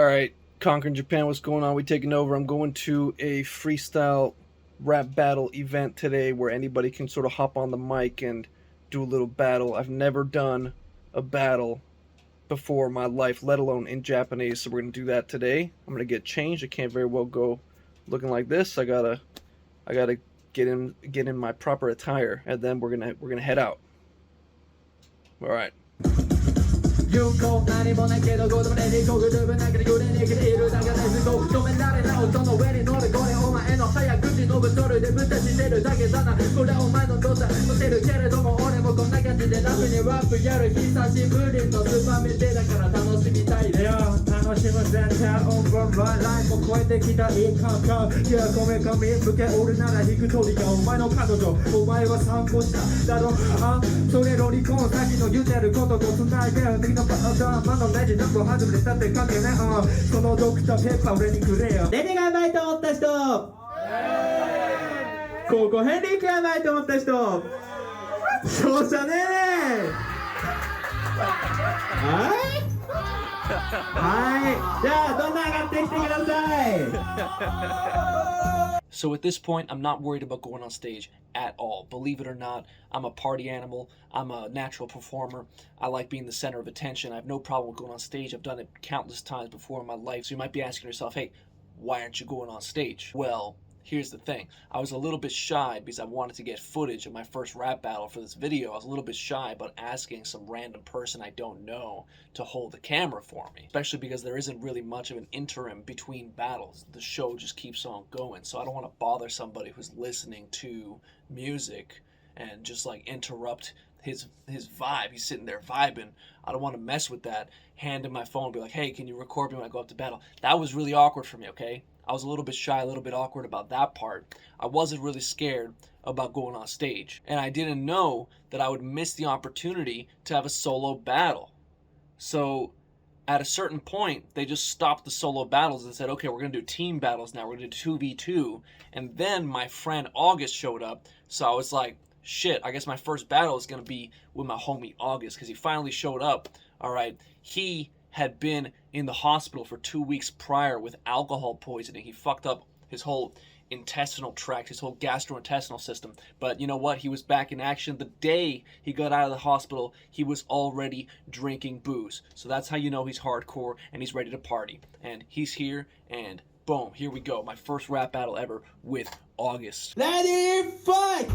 All right, Conquering Japan, what's going on? We taking over. I'm going to a freestyle rap battle event today where anybody can sort of hop on the mic and do a little battle. I've never done a battle before in my life, let alone in Japanese, so we're gonna do that today. I'm gonna get changed. I can't very well go looking like this. I gotta get in my proper attire, and then we're gonna head out. All right. 有効何もないけど子供でにこぐるぶなくてグレに生きているだけで不幸止められない音の上に乗るこれお前の早口のぶとるでぶたしてるだけだなこれお前の動作とてるけれども俺もこんな感じでラフにラップやる久しぶりのスパメテだから楽しみたいでよ楽しむ全体オンバーラインも超えてきたいい感覚いやこめかみ向け俺なら引く鳥がお前の彼女お前は参考しただろあそれロリコン先の言ってることと繋いで右のパウダーマのレジなんか初めてたって関係ねそのドクターペッパー俺にくれよレディがやばいと思った人ここヘンリークやばいと思った人そうじゃねえねはいじゃあどんどん上がってきてください So at this point, I'm not worried about going on stage at all. Believe it or not, I'm a party animal. I'm a natural performer. I like being the center of attention. I have no problem with going on stage. I've done it countless times before in my life. So you might be asking yourself, hey, why aren't you going on stage? Well, here's the thing. I was a little bit shy because I wanted to get footage of my first rap battle for this video. I was a little bit shy about asking some random person I don't know to hold the camera for me, especially because there isn't really much of an interim between battles. The show just keeps on going, so I don't want to bother somebody who's listening to music and just like interrupt his vibe. He's sitting there vibing. I don't want to mess with that. Hand him my phone and be like, hey, can you record me when I go up to battle? That was really awkward for me, okay? I was a little bit shy, a little bit awkward about that part. I wasn't really scared about going on stage. And I didn't know that I would miss the opportunity to have a solo battle. So at a certain point, they just stopped the solo battles and said, okay, we're going to do team battles now. We're going to do 2v2. And then my friend August showed up. So I was like, shit, I guess my first battle is going to be with my homie August because he finally showed up. All right. He had been in the hospital for 2 weeks prior with alcohol poisoning. He fucked up his whole intestinal tract, his whole gastrointestinal system. But you know what? He was back in action. The day he got out of the hospital, he was already drinking booze. So that's how you know he's hardcore and he's ready to party. And he's here and boom, here we go. My first rap battle ever with August. Ready, fight!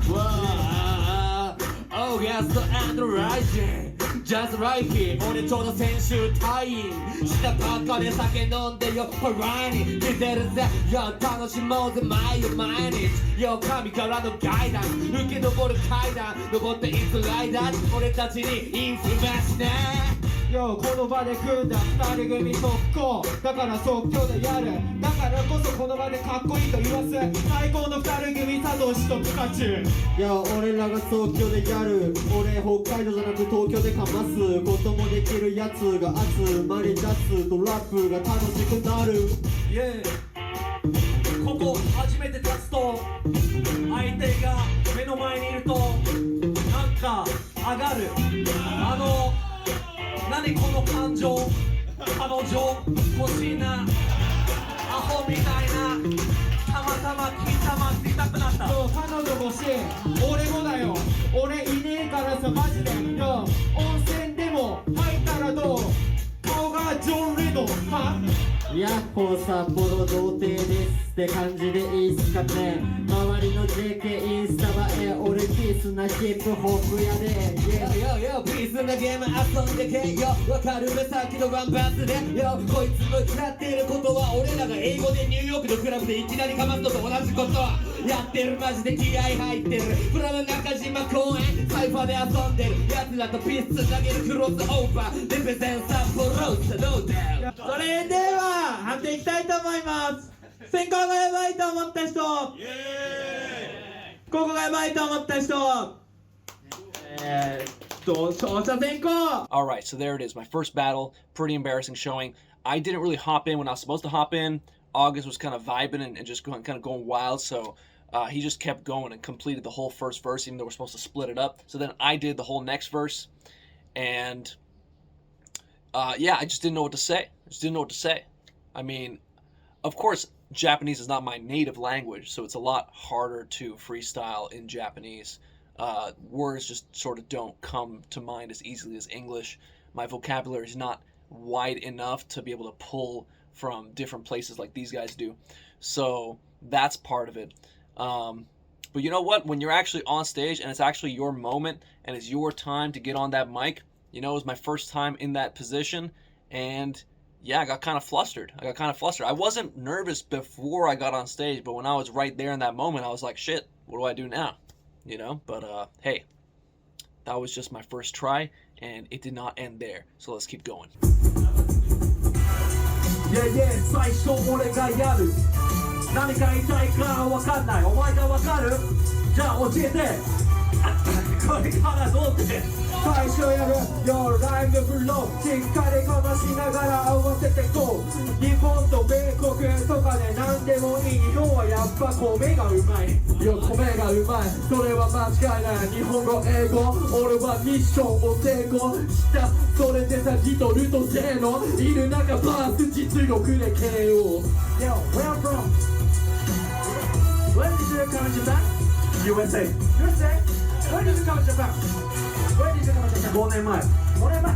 August and Rising Just right here 俺ちょうど先週退院したばっかで酒飲んでよホラーに出てるぜよ楽しもうぜ毎日よ神からのガイダンス受け登る階段登っていく間俺たちにインフルメンスねよこの場で組んだ二人組速攻だから即興でやるだからこそこの場でかっこいいと言わす最高の二人組サトシとピカチュウいや俺らが即興でやる俺北海道じゃなく東京でかますこともできるやつが集まり出すとラップが楽しくなる、yeah、ここ初めて立つと相手が目の前にいるとなんか上がる何この感情彼女欲しいなアホみたいなたまたま金玉って痛くなったそう彼女欲しい俺もだよ俺いねえからさマジでよ温泉でも入ったらどう顔がジョン・レドはヤッホー札幌童貞ですって感じでいいっすかね周りの JK インスタ映え俺ピースなヒップホップやで Yo ピースなゲーム遊んでけよわかるべさっきのワンバスでよこいつ向かっていることは俺らが英語でニューヨークのクラブでいきなりかますのと同じことやってるマジで気合入ってるプラの中島公園サイファーで遊んでるやつらとピース投げるクロスオーバーレペゼン札幌サドーダウンそれでは判定いきたいと思います先行がやばいと思った人ここがやばいと思った人勝者先行 Alright, so there it is. My first battle. Pretty embarrassing showing. I didn't really hop in when I was supposed to hop in. August was kind of vibing and just kind of going wild, so he just kept going and completed the whole first verse, even though we're supposed to split it up. So then I did the whole next verse, and yeah, I just didn't know what to say. I mean, of course, Japanese is not my native language, so it's a lot harder to freestyle in Japanese. Words just sort of don't come to mind as easily as English. My vocabulary is not wide enough to be able to pull from different places like these guys do. So that's part of it. But you know what? When you're actually on stage and it's actually your moment and it's your time to get on that mic, you know, it was my first time in that position, and yeah, I got kind of flustered. I wasn't nervous before I got on stage, but when I was right there in that moment, I was like, shit, what do I do now? You know, but hey, that was just my first try, and it did not end there. So let's keep going. Yeah, yeah, 最初俺がやる何か言いたいかわかんないお前がわかるじゃあ教えてこれからどうって最初やる Your Rhyme Flow しっかりかましながら合わせてこう日本と米国とかで何でもいい日本はやっぱ米がうまいいや米がうまいそれは間違いない日本語英語俺はミッションを成功したそれでさリトルとゼのいる中バース実力で KO Yo, where I'm from? When did you come to Japan? USA USA? When did you come to Japan? When did you come to Japan? 5年前5年前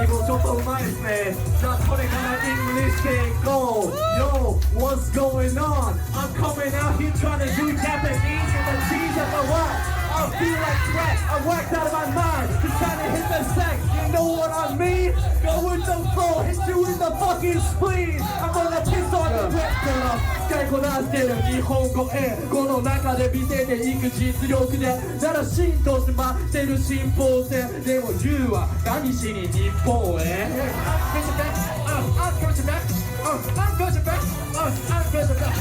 英語ちょっとうまいですねじゃあこれから English でいこう Yo, what's going on? I'm coming out here trying to do Japanese and the cheese of the what? I feel like crap. I worked out of my mind. Just trying to hit the sack. You know what I mean? Go with the flow. Hit you in the fucking spleen. I'm gonna piss on the wet 使いこなしてる日本語英語の中で見せていく実力でなら浸透しまってる進歩性でも You は何しに日本へ I'm going to back. I'm going to back. I'm going to back.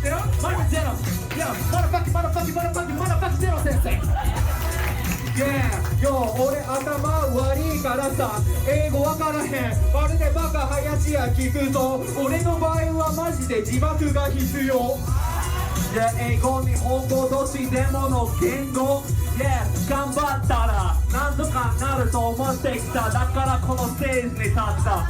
You know? Zero. Yeah, motherfucking zero 先生 Yeah, yo, 俺頭悪いからさ英語わからへんまるでバカ林家聞くと俺の場合はマジで字幕が必要英語日本語どっちでもの言語 Yeah 頑張ったらなんとかなると思ってきただからこのステージに立った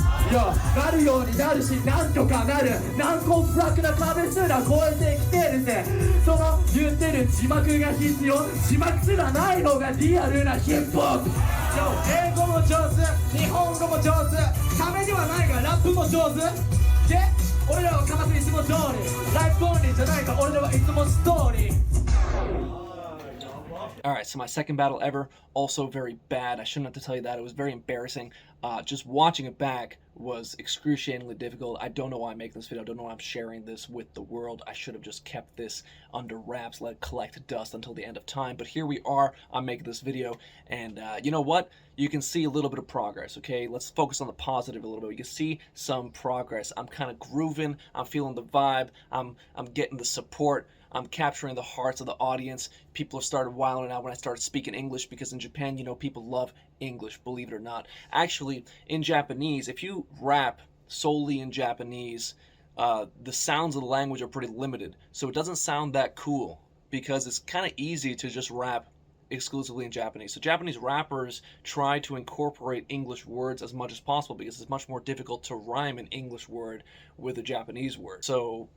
なるようになるしなんとかなる難攻不落な壁すら越えてきてるぜその言ってる字幕が必要字幕すらないのがリアルなヒップホップ英語も上手日本語も上手ためにはないがラップも上手俺らはかますいつも通りライフオンリーじゃないか俺らはいつもストーリー Alright, so my second battle ever, also very bad. I shouldn't have to tell you that. It was very embarrassing. Just watching it back was excruciatingly difficult. I don't know why I'm making this video. I don't know why I'm sharing this with the world. I should have just kept this under wraps, let it collect dust until the end of time. But here we are. I'm making this video. And you know what? You can see a little bit of progress, okay? Let's focus on the positive a little bit. You can see some progress. I'm kind of grooving. I'm feeling the vibe. I'm getting the support. I'm capturing the hearts of the audience. People have started wilding out when I started speaking English because in Japan, you know, people love English, believe it or not. Actually, in Japanese, if you rap solely in Japanese, the sounds of the language are pretty limited. So it doesn't sound that cool because it's kind of easy to just rap exclusively in Japanese. So Japanese rappers try to incorporate English words as much as possible because it's much more difficult to rhyme an English word with a Japanese word. So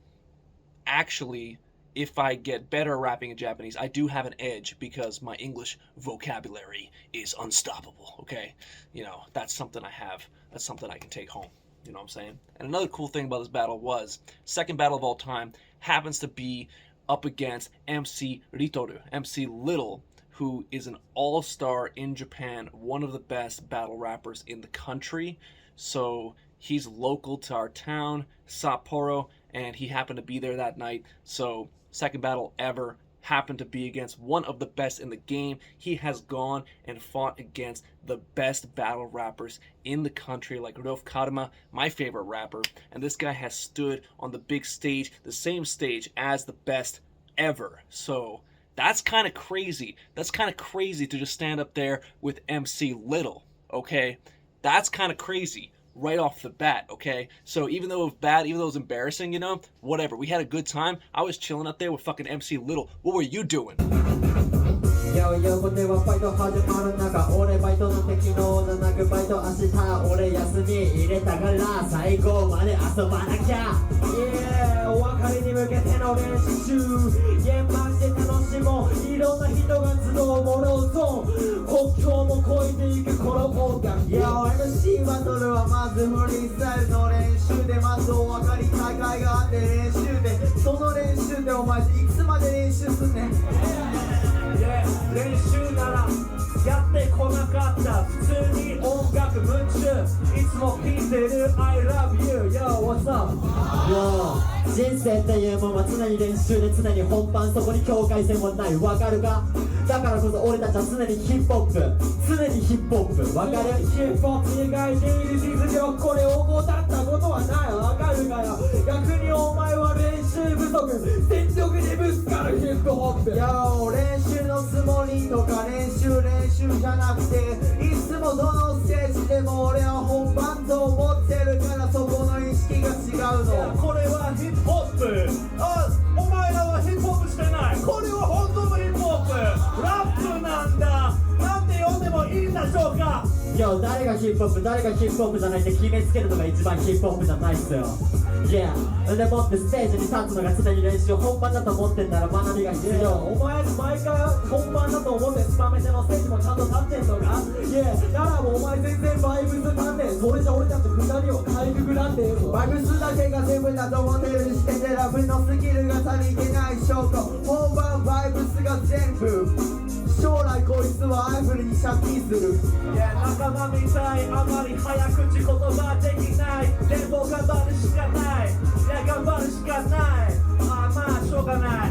actually, if I get better at rapping in Japanese, I do have an edge because my English vocabulary is unstoppable, okay? You know, that's something I have. That's something I can take home. You know what I'm saying? And another cool thing about this battle was, second battle of all time happens to be up against MC Ritoru, MC Little, who is an all-star in Japan, one of the best battle rappers in the country. So he's local to our town, Sapporo, and he happened to be there that night. So second battle ever happened to be against one of the best in the game. He has gone and fought against the best battle rappers in the country, like Rudolf Karma, my favorite rapper, and this guy has stood on the big stage, the same stage as the best ever. So that's kind of crazy. That's kind of crazy to just stand up there with MC Little, okay? That's kind of crazy right off the bat, okay? So even though it was bad, even though it was embarrassing, you know, whatever. We had a good time. I was chilling up there with fucking MC Little. What were you doing? よ横手はバイト始まる中俺バイトなんて昨日じゃなくバイト明日俺休み入れたから最後まで遊ばなきゃ Yeah お別れに向けての練習現場で楽しもういろんな人が集うモロゾーン国境も越えていくこの音楽 Yo MC バトルはまずフリースタイルの練習でまずお別れ大会があって練習でその練習でお前いつまで練習すんねん練習ならやってこなかった普通に音楽夢中いつも聴いてる I love you Yo what's up Yo 人生っていうもんは常に練習で常に本番そこに境界線もないわかるかだからこそ俺たちは常にヒップホップ常にヒップホップわかるヒップホップ以外でいる実力これを怠ったことはないわかるかよ逆にお前は練習不足全力でぶつかるヒップホップ Yo 練習のつもりとか練習じゃなくていつもどのステージでも俺は本番と思ってるからそこの意識が違うのこれはヒップホップお前らはヒップホップしてないこれは本当のヒップホップラップなんだなんて呼んでもいいんでしょうかYo 誰がヒップホップ誰がヒップホップじゃないって決めつけるのが一番ヒップホップじゃないっすよ Yeah でもってステージに立つのが常に練習本番だと思ってんなら学びが必要お前毎回本番だと思ってスタメンでのステージもちゃんと立ってんのか Yeah ならもうお前全然バイブスなんねんそれじゃ俺たち二人を体育なんて言うぞバイブスだけが全部だと思ってる時点でラブのスキルが足りてない証拠本番バイブスが全部将来こいつはアイフルに借金する仲間みたいあまり早口言葉できないでも頑張るしかないいや頑張るしかないまあしょうがない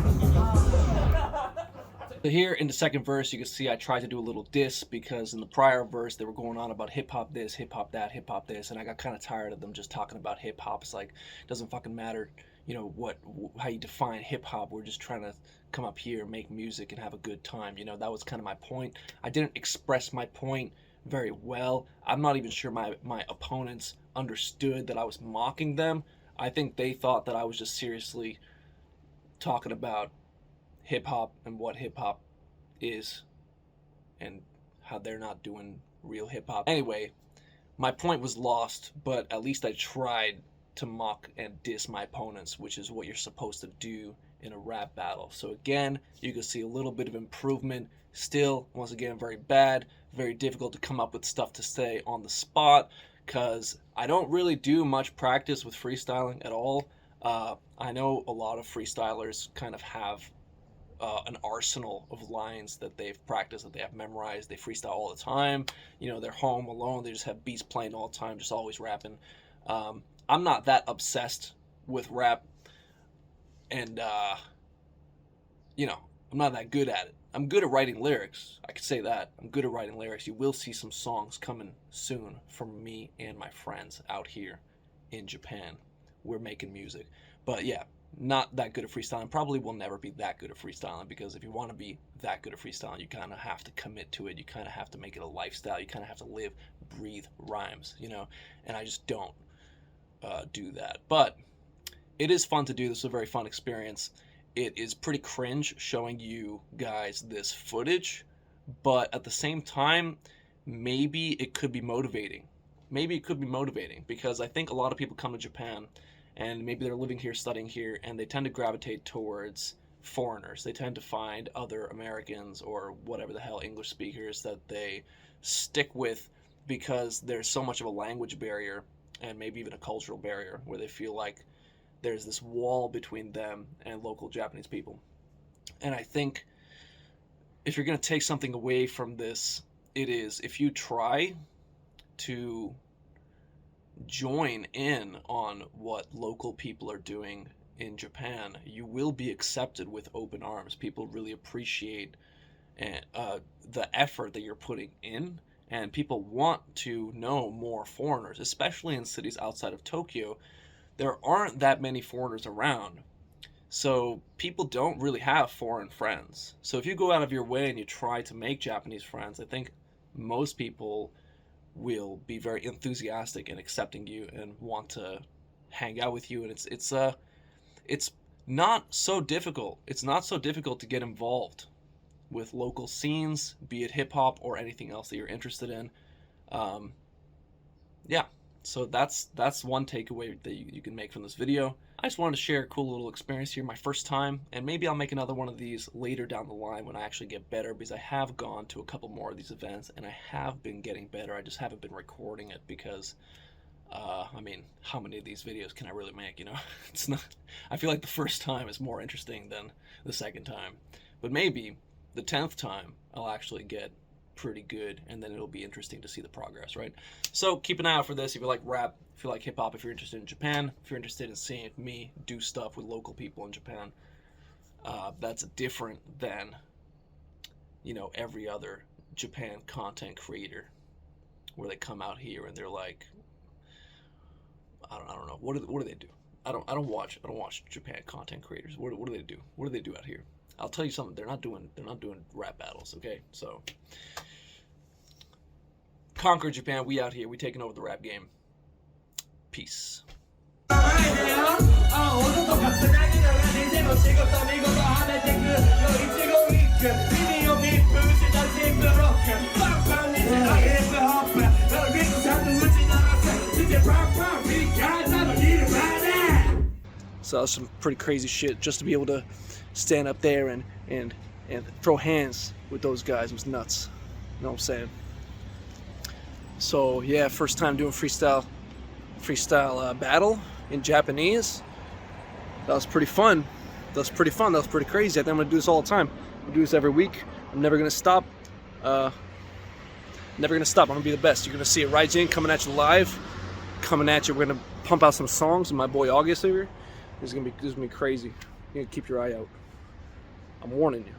So here in the second verse, you can see I tried to do a little diss because in the prior verse they were going on about hip hop this, hip hop that, hip hop this, and I got kind of tired of them just talking about hip hop. It's like it doesn't fucking matter, you know how you define hip hop. We're just trying to come up here, make music, and have a good time. You know, that was kind of my point. I didn't express my point very well. I'm not even sure my opponents understood that I was mocking them. I think they thought that I was just seriously talking about hip hop and what hip hop is and how they're not doing real hip hop. Anyway, my point was lost, but at least I tried to mock and diss my opponents, which is what you're supposed to do in a rap battle. So again, you can see a little bit of improvement. Still, once again, very bad, very difficult to come up with stuff to say on the spot because I don't really do much practice with freestyling at all. I know a lot of freestylers kind of have an arsenal of lines that they've practiced, that they have memorized. They freestyle all the time. You know, they're home alone. They just have beats playing all the time, just always rapping. I'm not that obsessed with rap, and you know, I'm not that good at it. I'm good at writing lyrics. I could say that. I'm good at writing lyrics. You will see some songs coming soon from me and my friends out here in Japan. We're making music. But yeah, not that good at freestyling. Probably will never be that good at freestyling because if you want to be that good at freestyling, you kind of have to commit to it. You kind of have to make it a lifestyle. You kind of have to live, breathe rhymes, you know? And I just don't do that. But it is fun to do. This is a very fun experience. It is pretty cringe showing you guys this footage, but at the same time, maybe it could be motivating. Maybe it could be motivating because I think a lot of people come to Japan and maybe they're living here, studying here, and they tend to gravitate towards foreigners. They tend to find other Americans or whatever the hell English speakers that they stick with because there's so much of a language barrier and maybe even a cultural barrier where they feel like there's this wall between them and local Japanese people. And I think if you're going to take something away from this, it is if you try to join in on what local people are doing in Japan, you will be accepted with open arms. People really appreciate the effort that you're putting in, and people want to know more foreigners, especially in cities outside of Tokyo. There aren't that many foreigners around, so people don't really have foreign friends. So if you go out of your way and you try to make Japanese friends, I think most people will be very enthusiastic in accepting you and want to hang out with you. And it's not so difficult. It's not so difficult to get involved with local scenes, be it hip-hop or anything else that you're interested in. Yeah, so that's one takeaway that you can make from this video. I just wanted to share a cool little experience here, my first time, and maybe I'll make another one of these later down the line when I actually get better, because I have gone to a couple more of these events and I have been getting better. I just haven't been recording it because I mean, how many of these videos can I really make, you know? It's not, I feel like the first time is more interesting than the second time, but maybe the 10th time I'll actually get pretty good, and then it'll be interesting to see the progress, right? So keep an eye out for this if you like rap, if you like hip-hop, if you're interested in Japan, if you're interested in seeing me do stuff with local people in Japan. That's different than, you know, every other Japan content creator where they come out here and they're like, I don't know, what do they do? I don't watch Japan content creators. What do they do? What do they do out here? I'll tell you something. They're not doing rap battles. Okay, so conquer Japan. We out here. We taking over the rap game. Peace. So that's some pretty crazy shit. Just to be able to stand up there and throw hands with those guys was nuts. You know what I'm saying? So yeah, first time doing freestyle battle in Japanese. That was pretty fun. That was pretty crazy. I think I'm gonna do this all the time. I'm gonna do this every week. I'm never gonna stop. I'm gonna be the best. You're gonna see it right in, coming at you live, coming at you. We're gonna pump out some songs with my boy August here. This is gonna be crazy. You're gonna keep your eye out. I'm warning you.